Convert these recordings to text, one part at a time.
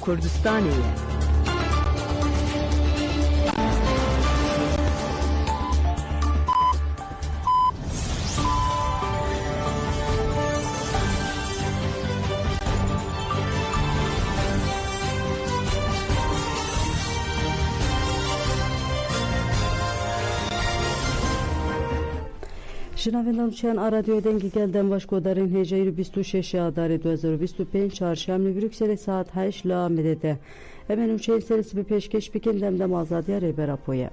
Kurdistaniyê. Jinavendan uçayan radyodan gelden başkodarın heceyri 26 adarı 2025 çarşamba Brüksel'e saat 8 la medede. Hemen uçağın serisi bir peşkeş bikin demdem azadiye reberapoya.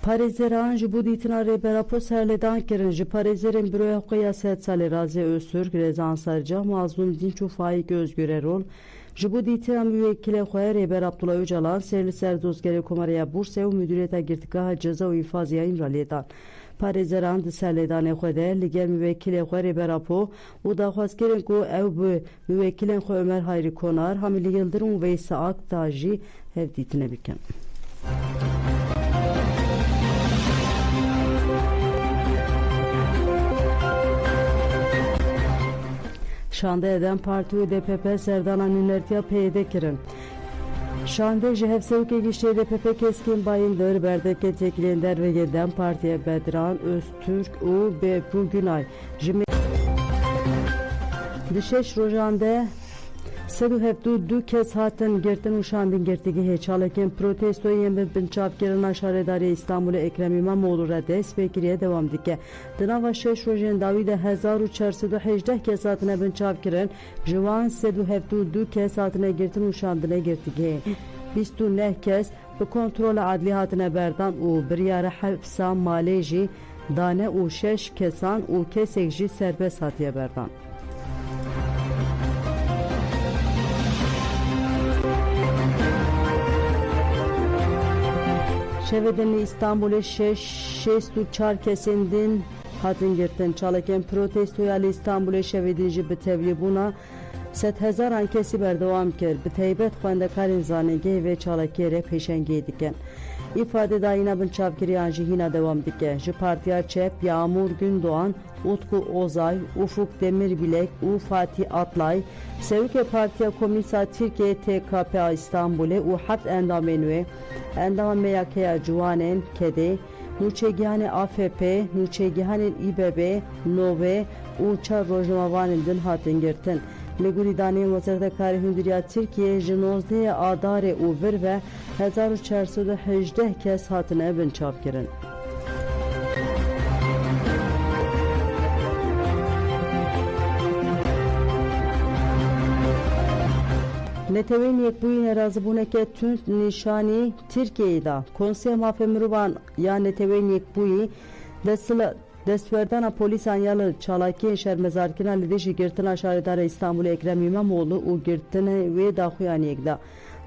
Parêzeran ji bo dîtina rêberapo serlêdan kirin ji parêzerên Büroya Xuya Sed Salê Raziya Öztürk Rezan Serca Mazlum Dinç û Faik Özgür Erol ji bo dîtina müvekkilê xwe rêber Abdullah Öcalan ser li ser dozgerê Komaraya Bursê û Müdîriyeta Girtîgeha Ceza û İfaziya îmra lêdan. Parêzeran di serlêdanê xwe de li gel müvekkilê xwe rêberapo û daxwazkirin ku ew bi müvekkilên xwe Ömer Hayrî Konar, Hamîlî Yıldırım û Veysel Akta jî hev dîtine bikin. Şanda eden Parti û DPP serdana nûnertiya peyde kirin. Şanda ji hevsevkê giştê DPP keskin bayındır berdeke tekilên derveyê Dem Partiye Bedran Öztürk û Bepû Günay ji di şeş rojan de 172 kes hatin girtin û şandin girtîgehê çalekên protestoyên bi binçavkirina Şaredariya İstanbulê Ekrem İmamoğlu re dest pêkiriye dewam dike. Di nava şeş rojên dawî de 1418 kes hatine binçavkirin, ji wan 172 kes hatine girtin û şandinê girtîgehê. 29 kes bi kontrola adlî hatine berdan û biryara hefsa malê jî dane û 6 kesan û kesek jî serbest hatiye berdan. Şevedeni İstanbul'e 64 kesindin hatin girtin çaleken protestoya li İstanbul'e şevedinci bi tevlîbûna 7,000 an kesî berdewam kir bi teybet xwendekarên zanîngehê ve çalekê re pêşengê dikin. İfade dayîna binçavkiriyan jî hîna dewam dike. Ji Partiya Çep Yağmur Gündoğan, Utku Ozay, Ufuk Demirbilek û Fatih Atlay, Sevke Partiya Komîsa Tirkiye TKP İstanbul'e û heft endamên wê, endama meyakeya ciwanên Kedê, nûçegihanê AFP, nûçegihanên İBB, Nove û çar rojnamevanên din hatin girtin. Li gurî daneyên Wezareta Hundirîya Tirkiye ji 19 adarê û vir ve 1418 kes hatine binçavkirin. Netewên Yekbûyî Nerazîbûneke tund nîşanî Tirkiyeyê da Konseya Mafê Mirovan ya Netewên Yekbûyî destwerdana polîsan ya li çalakiyên şermezarkirina li dijî girtina Şaredariya İstanbulê Ekrem İmamoğlu û girtinê wê daxuyaniyek da.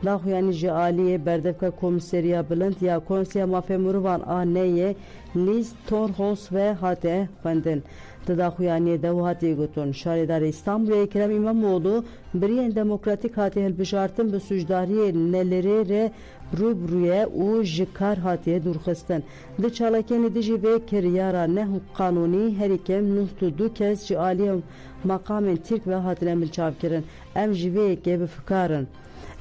Daxuyanî ji aliyê berdevka Komîseriya Bilind ya Konseya Mafê Mirovan a neyê Liz Torhos ve hate xwendin. Di daxuyaniyê de hatiye gotin Şaredariya İstanbulê Ekrem İmamoğlu biriyên demokratîk hatiye hilbijartin bi suçdariyê nelerê re rûbirûye û ji kar hatiye dûrxistin. Di çalakên dijî vê kiryara nehu qanûnî herî kem 92 kes ji aliyê maqamên Tirk ve hatine binçavkirin. Em ji vê yekê bifikarin.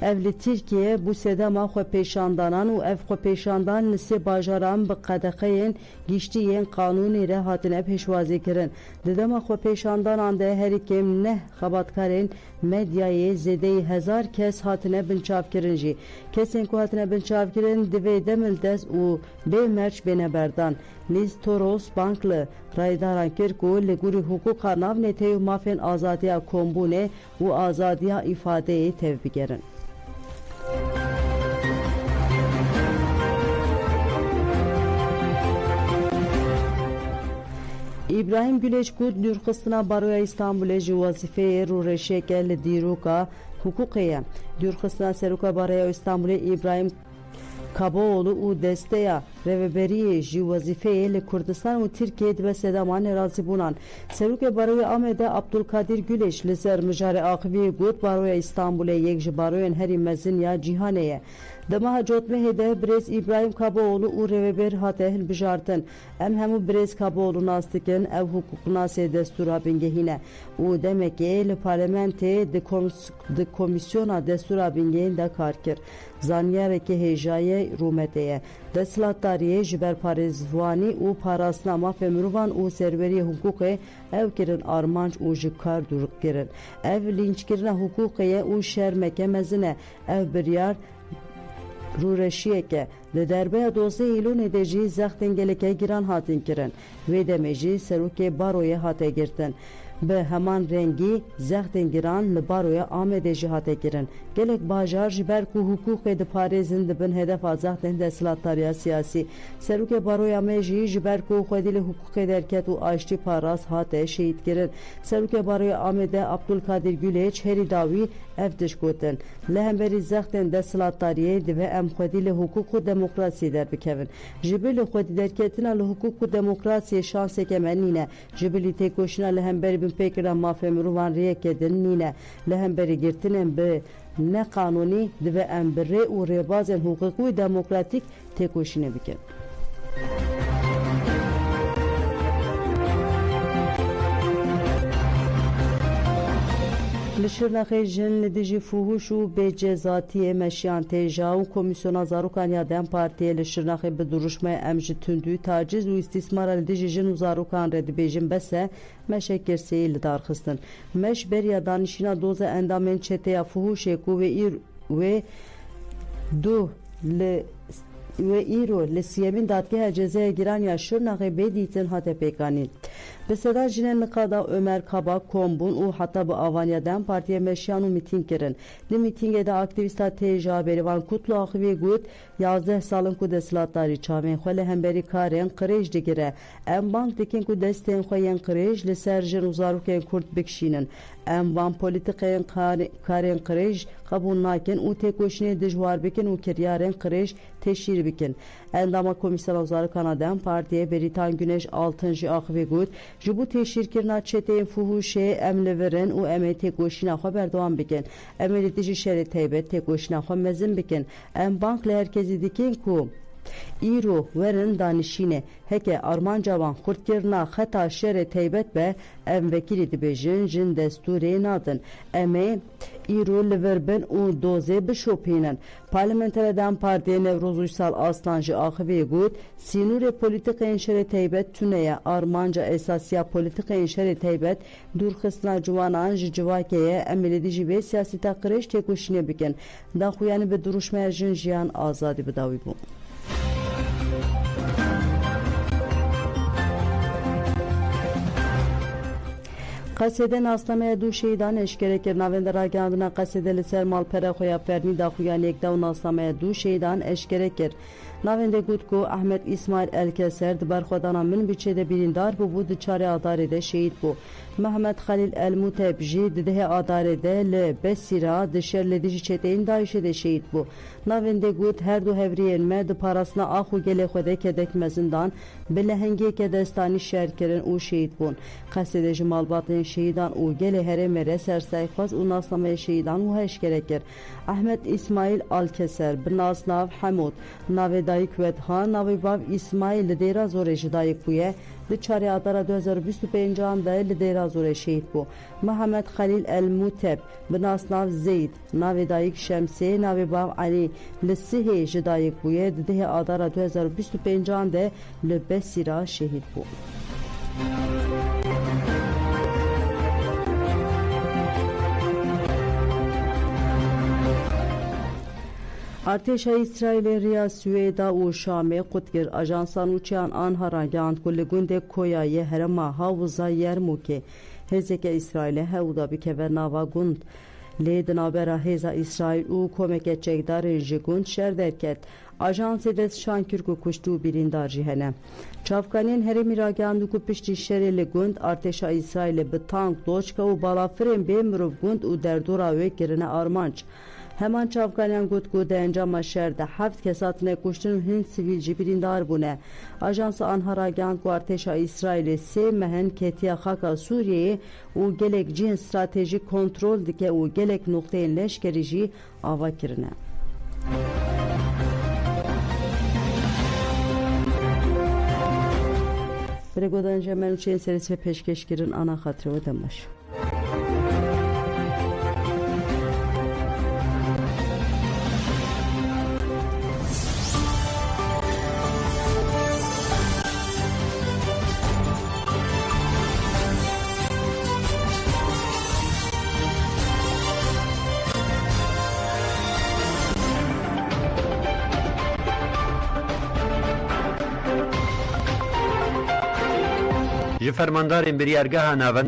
Ev li Tirkiye bu sedema xwepêşandanan û ev xwepêşandan li sê bajaran bi qedexeyên giştiyên qanûnî re hatine pêşwazî kirin. Di dema xwepêşandanan de herî kêm neh xebatkarên medyayê zêdeyî 1000 kes hatine binçavkirin jî. Kesên ku hatine binçavkirin di vê demil dest û bê merç bêne berdan. Liz Toros bank li raydaran kir ku li gurî hukûqa nav neteyê mafên azadiya kombûnê û azadiya îfadeyê tev bigerin. İbrahim Güleç Kut dürxistina Baroya İstanbulê ji wezîfeyê rûreşeke li dîroka hukûqê. Dürxistina Seroka Baroya İstanbulê İbrahim Kaboğlu û desteya rêveberiyê ji wezîfeyê li Kurdistan û Tirkiye dibe sedema nerazîbûnan. Serokê Baroya Amedê Abdulkadir Güleç li ser mijarê axiviyê got Baroya İstanbulê yek ji baroyên herî mezin ya cîhanê ye. Dema cotme de Brez İbrahim Kaboğlu u reveber hate hilbijartin. Em hemu Brez Kaboğlu nastikin ev hukukuna se destura bingehine. U demek ki parlamente de komisyona destura bingehin de karkir. Zanyare ki hejaye rumeteye. Deslatariye jiber parezvani u parasnama femruvan u serveri hukuke ev kirin armanç u jikar duruk kirin. Ev linçkirine hukukeye u şermeke mezine ev biryar Rureşiyeke de derbeya dosya ilun edeci zaxten geleke giran hatin kirin ve demeci seruke baroya hate girtin. Be heman rengi zaxten giran li baroya amedeci hate girin. Gelek bajar jiber ku hukuk edi parezin dibin hedefa zaxten deslatariya siyasi. Seruke baroya meji jiber ku xwedili hukuk ederket u aşti paras hate şehit girin. Seruke baroya amede Abdülkadir Güleç heri davi evdiş gotin. Lehemberi zaxten deslatariye dibe em xwedili hukuk u demokrasi der bikevin. Jibili xwedi derketina li hukuk u demokrasi şanseke menine. Jibili tekoşina lehemberi bin pekira mafemruvan riyekedin nine. Lehemberi girtinin be ne kanuni dibe em bir re u rebazen hukuku demokratik tekoşine bikin. Lişirnaxê jin li dijî fuhuş û bêcezatiyê meşiyan têja û Komîsyona Zarokan ya Dem Partiyê li Şirnaxê bi duruşmaya em ji tundî, taciz û îstîsmara li dijî jin û zarokan re dibêjin bese meşek girseyî li darxistin. Meş beriya danîşîna doza endamên çeteya fuhuşê ku wê îro li siyemîn dadgeha cezaya giran ya Şirnaxê bêdîtin hate pêkanîn. Bi seda jînên li qada Ömer Kaba kombûn û heta bi avaniya Dem Partiye meşiyan û mîtîng kirin. Li mîtîngê de aktivîsta têja Berivan Kutlu Axivê got 11 salin ku deshilatdarî çavên xwe li hemberî karên qirêj digire. Em bank dikin ku destên xwe yên qirêj li ser jin û zarokên Kurd bikişînin. Em van polîtikeyên karên qirêj qebûl nakin û têkoşînê dijwar bikin û kiryarên qirêj teşhîr bikin. Endama Komîsyona Zarokana Dem Partiyê Beritan Güneş Altın jî Axivê got ji bo teşhîrkirina çeteyên fuhuşê em li virin û em ê têkoşîna xwe berdewam bikin. Em ê li dijî şerê taybet têkoşîna xwe mezin bikin. Em bank li herkesî dikin ku îro werin danîşînê heke armanca wan xurtkirina xeta şerê taybet be em vekîlî dibêjin jin destûrê nadin. Em ê îro li vir bin û dozê bişopînin. Parlamenter Dem Partiyê Nevruz Uysal Aslan ji Axivê got sînûrê polîtikeyên şerê taybet tune ye armanca esasiya polîtikeyên şerê taybet dûrxistina ciwanan ji civakê ye em ê li dijî vê siyaseta qirêj têkoşînê bikin. Daxuyanî bi duruşmeya jin jiyan azadî bidawî bû. Qasede nasnamaya du şehîdan eşkere kir navên ragihandina Qasede li ser malpera xwe ya Fermî daxuyan yekda û nasnamaya du şehîdan eşkere kir. Navên de got ku Ahmed İsmail Elkeser di berxwedana min biçê de birîndar bû di çarê adarê de şehîd bû. Mehmet Halil El-Muteb jî di dihê adarê de li Besîra di şer li dijî çeteyên Daişê de şehîd bû. Navên de got her du hevriyên me di parastina ax û gelê xwe de kedek mezindan bi lehengiyeke destanî şer kirin û şehîd bûn. Qasede ji malbatên şehîdan û gelê herêmê re sersayxwaz û nasnamaya şehîdan û eşkere kir. Ahmed İsmail Alkeser bi nasnav Hemûd navê dayîk Vedhan navê bav İsmail li Dêra Zorê jî dayîk bûye. Li çarê adara 2025 de li Dêra Zorê şehîd bû. Mehmet Halil El-Muteb bi nasnav Zeyd navê dayîk Şemsê navê bav Alî li Sihê jî dayîk bûye. Di dihê adara 2025 de li Besîra şehîd bû. Artêşa İsraîlê riya Swêda û Şamê qutkir ajansa nûçeyan Anhara gihand ku li gundê Koyayê herêma Hawza Yermûkê hêzeke İsraîlê hewda bikeve nava gund. Lê di navbera hêza İsraîl û komeke çekdarên ji gund şer derket. Ajansê dest şankir ku kuştî û birîndar jî hene. Çavkaniyên herêmî ragihandî ku piştî şerê li gund artêşa İsraîlê bi tank, doçka û balafirên bê mirov gund û derdora wê kirine armanc. Heman çavkaniyan got ku de encama şer de heft kesatine kuştin hin sivîl jî birîndar bûne. Ajansa Anhara gihand ku artêşa İsraîlê sê mehen ketiya xaka Sûriyeyê û gelek cihên stratejîk kontrol dike û gelek noxteyên leşkerî jî ava kirine. Bregodan Cemal Uçay'ın serisi ve peşkeşkirin ana hatırı ve demaş. Ji fermandarên biryargeha navend